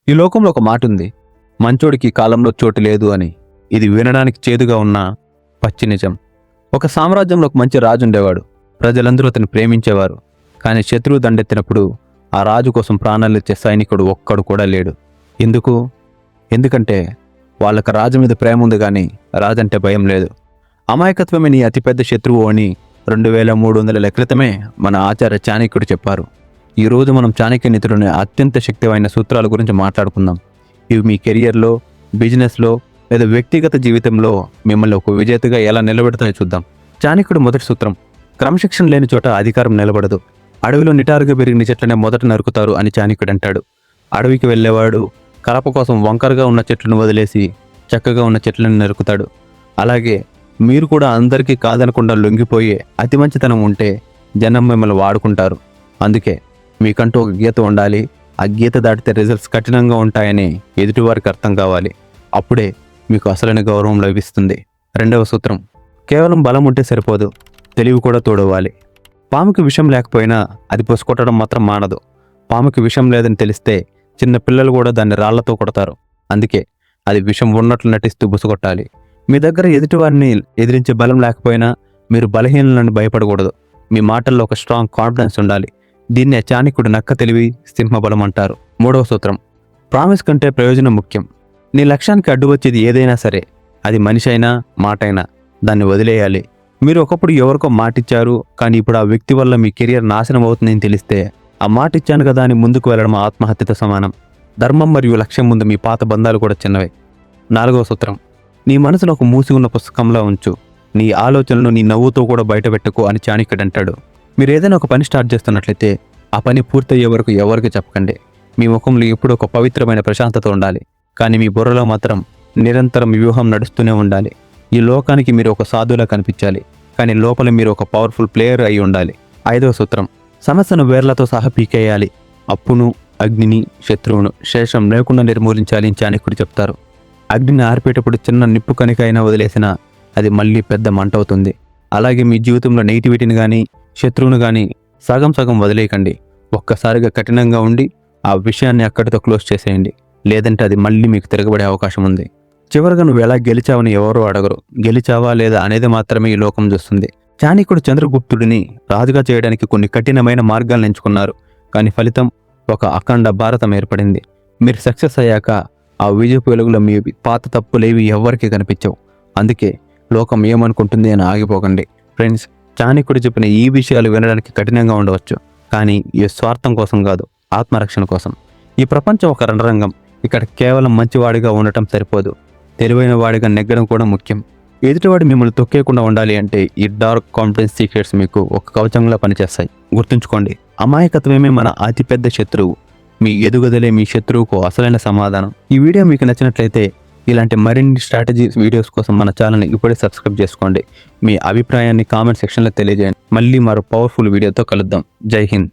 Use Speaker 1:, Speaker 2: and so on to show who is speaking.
Speaker 1: ఈ లోకంలో ఒక మాట ఉంది, మంచోడికి ఈ కాలంలో చోటు లేదు అని. ఇది వినడానికి చేదుగా ఉన్న పచ్చి నిజం. ఒక సామ్రాజ్యంలో ఒక మంచి రాజు ఉండేవాడు. ప్రజలందరూ అతన్ని ప్రేమించేవారు. కానీ శత్రువు దండెత్తినప్పుడు ఆ రాజు కోసం ప్రాణాలు ఇచ్చే సైనికుడు ఒక్కడు కూడా లేడు. ఎందుకంటే వాళ్ళకి రాజు మీద ప్రేమ ఉంది, కానీ రాజంటే భయం లేదు. అమాయకత్వమే నీ అతిపెద్ద శత్రువు అని 2300 క్రితమే మన ఆచార్య చాణక్యుడు చెప్పారు. ఈరోజు మనం చాణక్య నీతిలోని అత్యంత శక్తివైన సూత్రాల గురించి మాట్లాడుకుందాం. ఇవి మీ కెరియర్లో, బిజినెస్లో లేదా వ్యక్తిగత జీవితంలో మిమ్మల్ని ఒక విజేతగా ఎలా నిలబెడతాయో చూద్దాం. చాణక్యుడు మొదటి సూత్రం: క్రమశిక్షణ లేని చోట అధికారం నిలబడదు. అడవిలో నిటారుగా పెరిగిన చెట్లనే మొదట నరుకుతారు అని చాణక్యుడు అంటాడు. అడవికి వెళ్ళేవాడు కలప కోసం వంకరగా ఉన్న చెట్లను వదిలేసి చక్కగా ఉన్న చెట్లను నరుకుతాడు. అలాగే మీరు కూడా అందరికీ కాదనకుండా లొంగిపోయే అతి మంచితనం ఉంటే జనం మిమ్మల్ని వాడుకుంటారు. అందుకే మీకంటూ ఒక గీత ఉండాలి. ఆ గీత దాటితే రిజల్ట్స్ కఠినంగా ఉంటాయని ఎదుటివారికి అర్థం కావాలి. అప్పుడే మీకు అసలైన గౌరవం లభిస్తుంది. రెండవ సూత్రం: కేవలం బలం ఉంటే సరిపోదు, తెలివి కూడా తోడవాలి. పాముకి విషం లేకపోయినా అది పొసుకొట్టడం మాత్రం మానదు. పాముకి విషం లేదని తెలిస్తే చిన్న పిల్లలు కూడా దాన్ని రాళ్లతో కొడతారు. అందుకే అది విషం ఉన్నట్లు నటిస్తూ బుసగొట్టాలి. మీ దగ్గర ఎదుటివారిని ఎదిరించే బలం లేకపోయినా మీరు బలహీనలను భయపడకూడదు. మీ మాటల్లో ఒక స్ట్రాంగ్ కాన్ఫిడెన్స్ ఉండాలి. దీన్నే చాణక్యుడు నక్క తెలివి, సింహబలం అంటారు. మూడవ సూత్రం: ప్రామిస్ కంటే ప్రయోజనం ముఖ్యం. నీ లక్ష్యానికి అడ్డు వచ్చేది ఏదైనా సరే, అది మనిషి అయినా మాటైనా, దాన్ని వదిలేయాలి. మీరు ఒకప్పుడు ఎవరికో మాటిచ్చారు, కానీ ఇప్పుడు ఆ వ్యక్తి వల్ల మీ కెరియర్ నాశనం అవుతుందని తెలిస్తే ఆ మాట ఇచ్చాను కదా అని ముందుకు వెళ్ళడం ఆత్మహత్యతో సమానం. ధర్మం మరియు లక్ష్యం ముందు మీ పాత బంధాలు కూడా చిన్నవే. నాలుగవ సూత్రం: నీ మనసును ఒక మూసి ఉన్న పుస్తకంలో ఉంచు. నీ ఆలోచనలు నీ నవ్వుతో కూడా బయటపెట్టుకో అని చాణక్యుడు అంటాడు. మీరు ఏదైనా ఒక పని స్టార్ట్ చేస్తున్నట్లయితే ఆ పని పూర్తయ్యే వరకు ఎవరికి చెప్పకండి. మీ ముఖంలో ఎప్పుడూ ఒక పవిత్రమైన ప్రశాంతత ఉండాలి, కానీ మీ బుర్రలో మాత్రం నిరంతరం వ్యూహం నడుస్తూనే ఉండాలి. ఈ లోకానికి మీరు ఒక సాధువులా కనిపించాలి, కానీ లోపల మీరు ఒక పవర్ఫుల్ ప్లేయర్ అయి ఉండాలి. ఐదవ సూత్రం: సమస్యను వేర్లతో సహా పీకేయాలి. అప్పును, అగ్నిని, శత్రువును శేషం లేకుండా నిర్మూలించాలి అని చాణక్యుడు చెప్తారు. అగ్నిని ఆర్పేటప్పుడు చిన్న నిప్పు కణిక అయినా వదిలేసినా అది మళ్ళీ పెద్ద మంట అవుతుంది. అలాగే మీ జీవితంలో నెగిటివిటీని కానీ శత్రువును కానీ సగం సగం వదిలేయకండి. ఒక్కసారిగా కఠినంగా ఉండి ఆ విషయాన్ని అక్కడితో క్లోజ్ చేసేయండి. లేదంటే అది మళ్ళీ మీకు తిరగబడే అవకాశం ఉంది. చివరిగా నువ్వు ఎలా గెలిచావని ఎవరూ అడగరు. గెలిచావా లేదా అనేది మాత్రమే ఈ లోకం చూస్తుంది. చాణక్యుడు చంద్రగుప్తుడిని రాజుగా చేయడానికి కొన్ని కఠినమైన మార్గాలను ఎంచుకున్నారు, కానీ ఫలితం ఒక అఖండ భారతం ఏర్పడింది. మీరు సక్సెస్ అయ్యాక ఆ విజయపు వెలుగులో మీ పాత తప్పులేవి ఎవ్వరికీ కనిపించవు. అందుకే లోకం ఏమనుకుంటుంది అని ఆగిపోకండి. ఫ్రెండ్స్, చాణక్యుడు చెప్పిన ఈ విషయాలు వినడానికి కఠినంగా ఉండవచ్చు, కానీ ఈ స్వార్థం కోసం కాదు, ఆత్మరక్షణ కోసం. ఈ ప్రపంచం ఒక రణరంగం. ఇక్కడ కేవలం మంచివాడిగా ఉండటం సరిపోదు, తెలివైన వాడిగా నెగ్గడం కూడా ముఖ్యం. ఎదుటివాడు మిమ్మల్ని తొక్కేయకుండా ఉండాలి అంటే ఈ డార్క్ కాన్ఫిడెన్స్ సీక్రెట్స్ మీకు ఒక కవచంలా పనిచేస్తాయి. గుర్తుంచుకోండి, అమాయకత్వమే మన అతిపెద్ద శత్రువు. మీ ఎదుగుదలే మీ శత్రువుకు అసలైన సమాధానం. ఈ వీడియో మీకు నచ్చినట్లయితే ఇలాంటి మరిన్ని స్ట్రాటజీ వీడియోస్ కోసం మన ఛానల్ని ఇప్పుడే సబ్స్క్రైబ్ చేసుకోండి. మీ అభిప్రాయాన్ని కామెంట్ సెక్షన్లో తెలియజేయండి. మళ్ళీ మరో పవర్ఫుల్ వీడియోతో కలుద్దాం. జై హింద్.